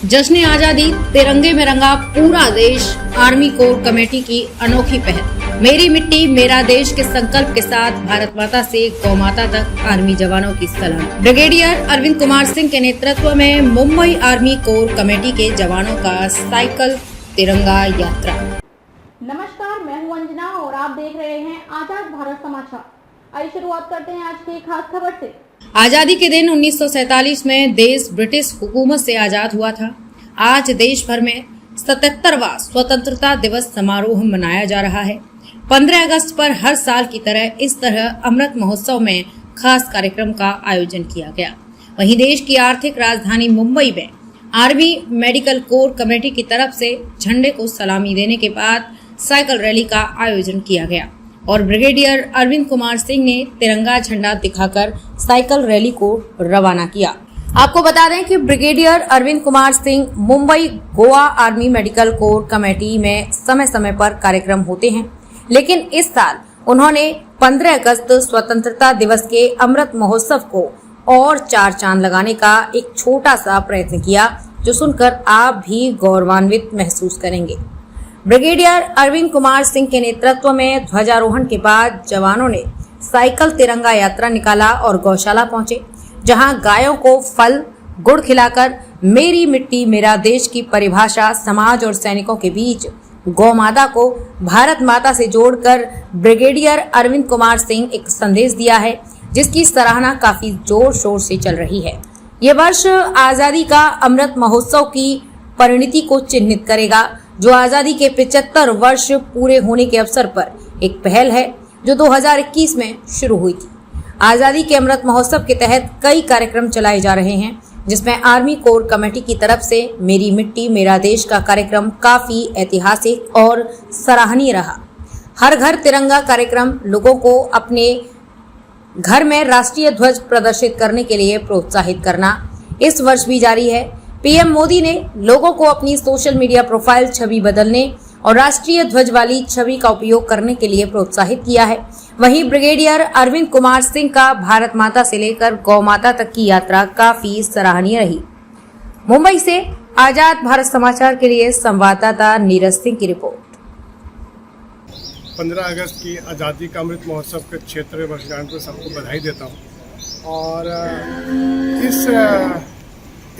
जश्न आजादी तिरंगे में रंगा पूरा देश। आर्मी कोर कमेटी की अनोखी पहल। मेरी मिट्टी मेरा देश के संकल्प के साथ भारत माता से गौ माता तक आर्मी जवानों की सलामी। ब्रिगेडियर अरविंद कुमार सिंह के नेतृत्व में मुंबई आर्मी कोर कमेटी के जवानों का साइकिल तिरंगा यात्रा। नमस्कार, मैं हूं अंजना और आप देख रहे हैं आजाद भारत समाचार। आइए शुरुआत करते हैं आज की खास खबर से। आजादी के दिन 1947 में देश ब्रिटिश हुकूमत से आजाद हुआ था। आज देश भर में 77वां स्वतंत्रता दिवस समारोह मनाया जा रहा है। 15 अगस्त पर हर साल की इस तरह अमृत महोत्सव में खास कार्यक्रम का आयोजन किया गया। वहीं देश की आर्थिक राजधानी मुंबई में आर्मी मेडिकल कोर कमेटी की तरफ से झंडे को सलामी देने के बाद साइकिल रैली का आयोजन किया गया और ब्रिगेडियर अरविंद कुमार सिंह ने तिरंगा झंडा दिखाकर साइकिल रैली को रवाना किया। आपको बता दें कि brigadier Arvind Kumar Singh Mumbai Goa army medical corps committee में समय समय पर कार्यक्रम होते हैं, लेकिन इस साल उन्होंने 15 अगस्त स्वतंत्रता दिवस के अमृत महोत्सव को और 4 चांद लगाने का एक छोटा सा प्रयत्न किया, जो सुनकर आप भी गौरवान्वित महसूस करेंगे। ब्रिगेडियर अरविंद कुमार सिंह के नेतृत्व में ध्वजारोहण के बाद जवानों ने साइकिल तिरंगा यात्रा निकाला और गौशाला पहुंचे, जहां गायों को फल गुड़ खिलाकर मेरी मिट्टी मेरा देश की परिभाषा समाज और सैनिकों के बीच गौ माता को भारत माता से जोड़कर ब्रिगेडियर अरविंद कुमार सिंह एक संदेश दिया है, जिसकी सराहना काफी जोर शोर से चल रही है। ये वर्ष आजादी का अमृत महोत्सव की परिणति को चिन्हित करेगा, जो आजादी के 75 वर्ष पूरे होने के अवसर पर एक पहल है, जो 2021 में शुरू हुई थी। आजादी के अमृत महोत्सव के तहत कई कार्यक्रम चलाए जा रहे हैं, जिसमें आर्मी कोर कमेटी की तरफ से मेरी मिट्टी मेरा देश का कार्यक्रम काफी ऐतिहासिक और सराहनीय रहा। हर घर तिरंगा कार्यक्रम लोगों को अपने घर में राष्ट्रीय ध्वज प्रदर्शित करने के लिए प्रोत्साहित करना इस वर्ष भी जारी है। पीएम मोदी ने लोगों को अपनी सोशल मीडिया प्रोफाइल छवि बदलने और राष्ट्रीय ध्वज वाली छवि का उपयोग करने के लिए प्रोत्साहित किया है। वहीं ब्रिगेडियर अरविंद कुमार सिंह का भारत माता से लेकर गौ माता तक की यात्रा काफी सराहनीय रही। मुंबई से आजाद भारत समाचार के लिए संवाददाता नीरज सिंह की रिपोर्ट। 15 अगस्त की आज़ादी का अमृत महोत्सव के क्षेत्रीय वर्षगांठ पर सबको बधाई देता हूँ और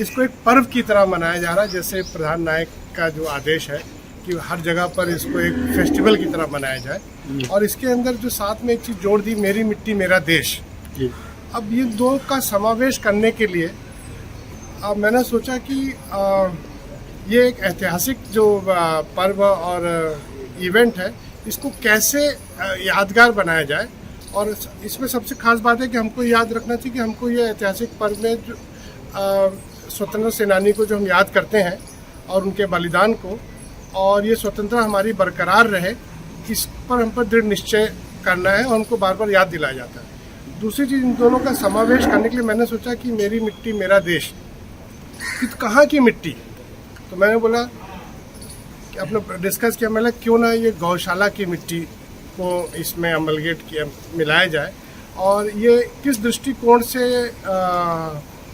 इसको एक पर्व की तरह मनाया जा रहा है। जैसे प्रधान नायक का जो आदेश है कि हर जगह पर इसको एक फेस्टिवल की तरह मनाया जाए और इसके अंदर जो साथ में एक चीज़ जोड़ दी, मेरी मिट्टी मेरा देश। अब ये दो का समावेश करने के लिए मैंने सोचा कि ये एक ऐतिहासिक जो पर्व और इवेंट है, इसको कैसे यादगार बनाया जाए। और इसमें सबसे खास बात है कि हमको याद रखना चाहिए कि हमको ये ऐतिहासिक पर्व में जो स्वतंत्रता सेनानी को जो हम याद करते हैं और उनके बलिदान को, और ये स्वतंत्रता हमारी बरकरार रहे, इस पर हम पर दृढ़ निश्चय करना है और उनको बार बार याद दिलाया जाता है। दूसरी चीज़, इन दोनों का समावेश करने के लिए मैंने सोचा कि मेरी मिट्टी मेरा देश, कि कहाँ की मिट्टी। तो मैंने बोला कि अपने डिस्कस किया, मैंने क्यों ना ये गौशाला की मिट्टी को इसमें अमलगेट किया, मिलाया जाए। और ये किस दृष्टिकोण से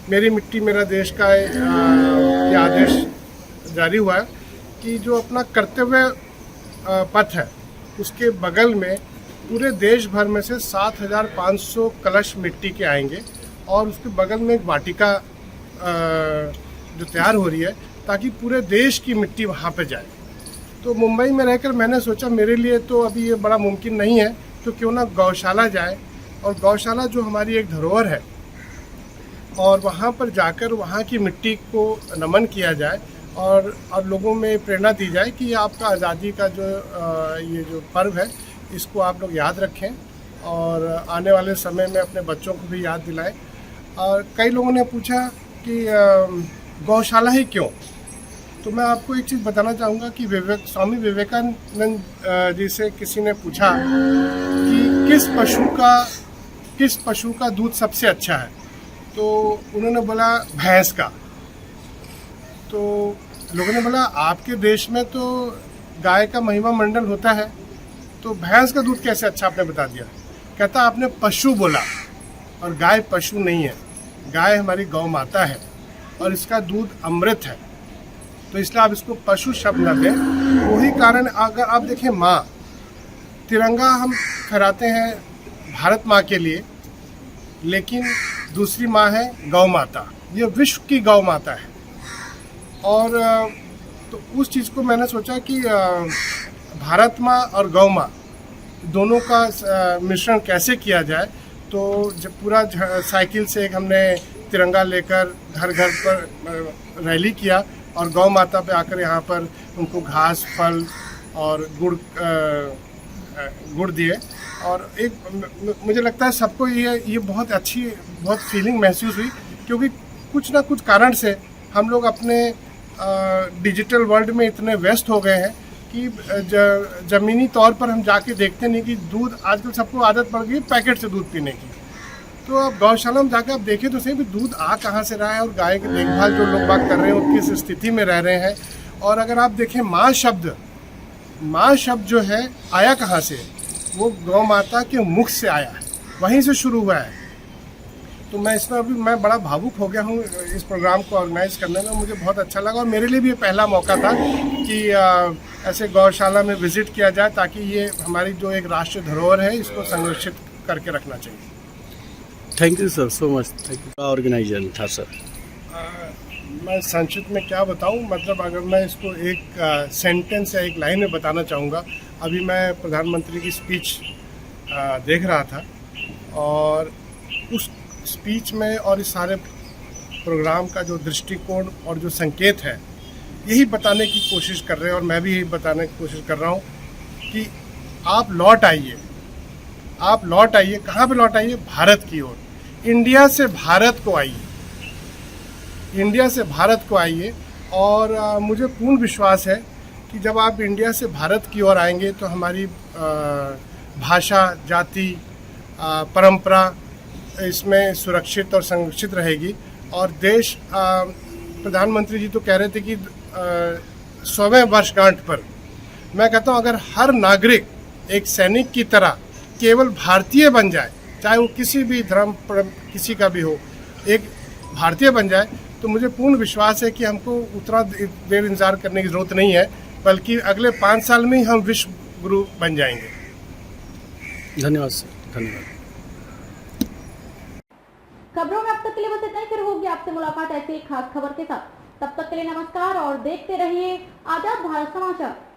मेरी मिट्टी मेरा देश का ये आदेश जारी हुआ है कि जो अपना कर्तव्य पथ है, उसके बगल में पूरे देश भर में से 7,500 कलश मिट्टी के आएंगे और उसके बगल में एक वाटिका जो तैयार हो रही है, ताकि पूरे देश की मिट्टी वहाँ पे जाए। तो मुंबई में रहकर मैंने सोचा मेरे लिए तो अभी ये बड़ा मुमकिन नहीं है, तो क्यों ना गौशाला जाए, और गौशाला जो हमारी एक धरोहर है और वहाँ पर जाकर वहाँ की मिट्टी को नमन किया जाए और लोगों में प्रेरणा दी जाए कि आपका आज़ादी का जो ये जो पर्व है, इसको आप लोग याद रखें और आने वाले समय में अपने बच्चों को भी याद दिलाएं। और कई लोगों ने पूछा कि गौशाला ही क्यों, तो मैं आपको एक चीज़ बताना चाहूँगा कि स्वामी विवेकानंद जी से किसी ने पूछा कि किस पशु का दूध सबसे अच्छा है, तो उन्होंने बोला भैंस का। तो लोगों ने बोला आपके देश में तो गाय का महिमा मंडल होता है, तो भैंस का दूध कैसे अच्छा आपने बता दिया। कहता आपने पशु बोला और गाय पशु नहीं है, गाय हमारी गौ माता है और इसका दूध अमृत है। तो इसलिए आप इसको पशु शब्द न दें। वही कारण अगर आप देखें माँ, तिरंगा हम फहराते हैं भारत माँ के लिए, लेकिन दूसरी माँ है गौ माता, ये विश्व की गौ माता है। और तो उस चीज़ को मैंने सोचा कि भारत माँ और गौ माँ दोनों का मिश्रण कैसे किया जाए। तो जब पूरा साइकिल से एक हमने तिरंगा लेकर घर घर पर रैली किया और गौ माता पे आकर यहाँ पर उनको घास, फल और गुड़ दिए। और एक मुझे लगता है सबको ये बहुत अच्छी, बहुत फीलिंग महसूस हुई, क्योंकि कुछ ना कुछ कारण से हम लोग अपने डिजिटल वर्ल्ड में इतने व्यस्त हो गए हैं कि ज़मीनी तौर पर हम जाके देखते नहीं कि दूध, आजकल सबको आदत पड़ गई पैकेट से दूध पीने की। तो अब गौशाला में जाकर आप देखें तो सही भी दूध आ कहाँ से रहा है और गाय की देखभाल जो लोग बात कर रहे हैं वो किस स्थिति में रह रहे हैं। और अगर आप देखें माँ शब्द जो है आया कहाँ से, वो गौ माता के मुख से आया है, वहीं से शुरू हुआ है। तो मैं इसमें अभी मैं बड़ा भावुक हो गया हूँ इस प्रोग्राम को ऑर्गेनाइज करने में, मुझे बहुत अच्छा लगा। और मेरे लिए भी ये पहला मौका था कि ऐसे गौशाला में विजिट किया जाए, ताकि ये हमारी जो एक राष्ट्रीय धरोहर है इसको संरक्षित करके रखना चाहिए। Thank you sir, so much. Thank you. Organiser था सर। मैं संक्षिप्त में क्या बताऊं, मतलब अगर मैं इसको एक सेंटेंस या एक लाइन में बताना चाहूँगा। अभी मैं प्रधानमंत्री की स्पीच देख रहा था और उस स्पीच में और इस सारे प्रोग्राम का जो दृष्टिकोण और जो संकेत है, यही बताने की कोशिश कर रहे हैं और मैं भी यही बताने की कोशिश कर रहा हूँ कि आप लौट आइए। कहाँ पे लौट आइए? भारत की ओर। इंडिया से भारत को आइए। और मुझे पूर्ण विश्वास है कि जब आप इंडिया से भारत की ओर आएंगे तो हमारी भाषा, जाति, परंपरा इसमें सुरक्षित और संरक्षित रहेगी। और देश, प्रधानमंत्री जी तो कह रहे थे कि 100वें वर्षगांठ पर मैं कहता हूँ अगर हर नागरिक एक सैनिक की तरह केवल भारतीय बन जाए, चाहे वो किसी भी धर्म किसी का भी हो, एक भारतीय बन जाए, तो मुझे पूर्ण विश्वास है कि हमको उतना देर इंतजार करने की ज़रूरत नहीं है, बल्कि अगले 5 साल में ही हम विश्व गुरु बन जाएंगे। धन्यवाद सर, धन्यवाद। खबरों में अब तक के लिए बस इतना ही। फिर होगी आपसे मुलाकात ऐसी एक खास खबर के साथ। तब तक के लिए नमस्कार और देखते रहिए आजाद भारत समाचार।